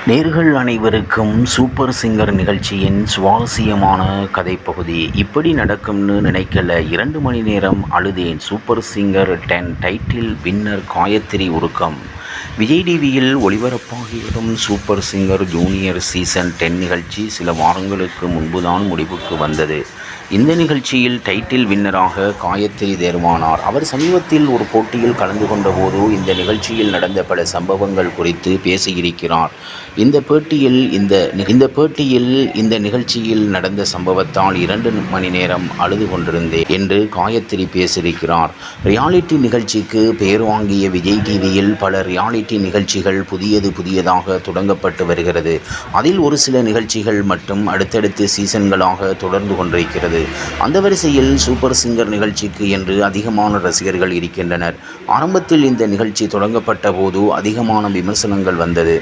நேர்கள் அனைவருக்கும் super singer நிகழ்ச்சியின் சுவாரஸ்யமான கதைப்பகுதி. இப்படி நடக்கும்னு நினைக்கல. 2 மணி நேரம் அழுதேன். Super singer 10 title winner Gayathri உருக்கம். விஜய் டிவியில் ஒளிபரப்பாகி வரும் சூப்பர் சிங்கர் ஜூனியர் சீசன் 10 நிகழ்ச்சி சில வாரங்களுக்கு முன்புதான் முடிவுக்கு வந்தது. இந்த நிகழ்ச்சியில் டைட்டில் வின்னராக காயத்ரி தேர்வானார். அவர் சமீபத்தில் ஒரு போட்டியில் கலந்து கொண்ட போது இந்த நிகழ்ச்சியில் நடந்த பல சம்பவங்கள் குறித்து பேசியிருக்கிறார். இந்த பேட்டியில் இந்த நிகழ்ச்சியில் நடந்த சம்பவத்தால் 2 மணி நேரம் அழுது கொண்டிருந்தேன் என்று காயத்ரி பேசியிருக்கிறார். ரியாலிட்டி நிகழ்ச்சிக்கு பெயர் வாங்கிய விஜய் டிவியில் பல ரியாலிட்டி நிகழ்ச்சிகள் புதியதாக தொடங்கப்பட்டு வருகிறது. அதில் ஒரு சில நிகழ்ச்சிகள் மட்டும் அடுத்தடுத்து சீசன்களாக தொடர்ந்து கொண்டிருக்கிறது. அந்த வரிசையில் சூப்பர் சிங்கர் நிகழ்ச்சிக்கு என்று அதிகமான ரசிகர்கள் இருக்கின்றனர். ஆரம்பத்தில் இந்த நிகழ்ச்சி தொடங்கப்பட்ட போது அதிகமான விமர்சனங்கள் வந்தது.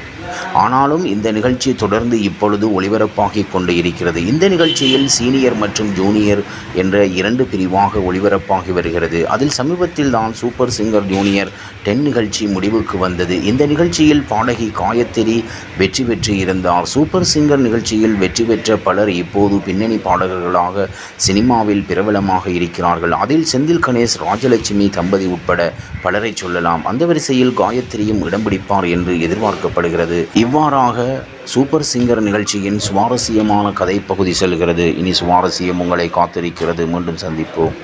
ஆனாலும் இந்த நிகழ்ச்சி தொடர்ந்து இப்பொழுது ஒளிபரப்பாகி கொண்டு இருக்கிறது. இந்த நிகழ்ச்சியில் சீனியர் மற்றும் ஜூனியர் என்ற 2 பிரிவாக ஒளிபரப்பாகி வருகிறது. அதில் சமீபத்தில் தான் சூப்பர் சிங்கர் ஜூனியர் 10 நிகழ்ச்சி முடிவுக்கு வந்தது. இந்த நிகழ்ச்சியில் பாடகி காயத்ரி வெற்றி பெற்று இருந்தார். சூப்பர் சிங்கர் நிகழ்ச்சியில் வெற்றி பெற்ற பலர் இப்போது பின்னணி பாடகர்களாக சினிமாவில் பிரபலமாக இருக்கிறார்கள். அதில் செந்தில் கணேஷ், ராஜலட்சுமி தம்பதி உட்பட பலரை சொல்லலாம். அந்த வரிசையில் காயத்ரியும் இடம் பிடிப்பார் என்று எதிர்பார்க்கப்படுகிறது. இவ்வாறாக சூப்பர் சிங்கர் நிகழ்ச்சியின் சுவாரஸ்யமான கதை பகுதி செல்கிறது. இனி சுவாரஸ்யம் உங்களை காத்திருக்கிறது. மீண்டும் சந்திப்போம்.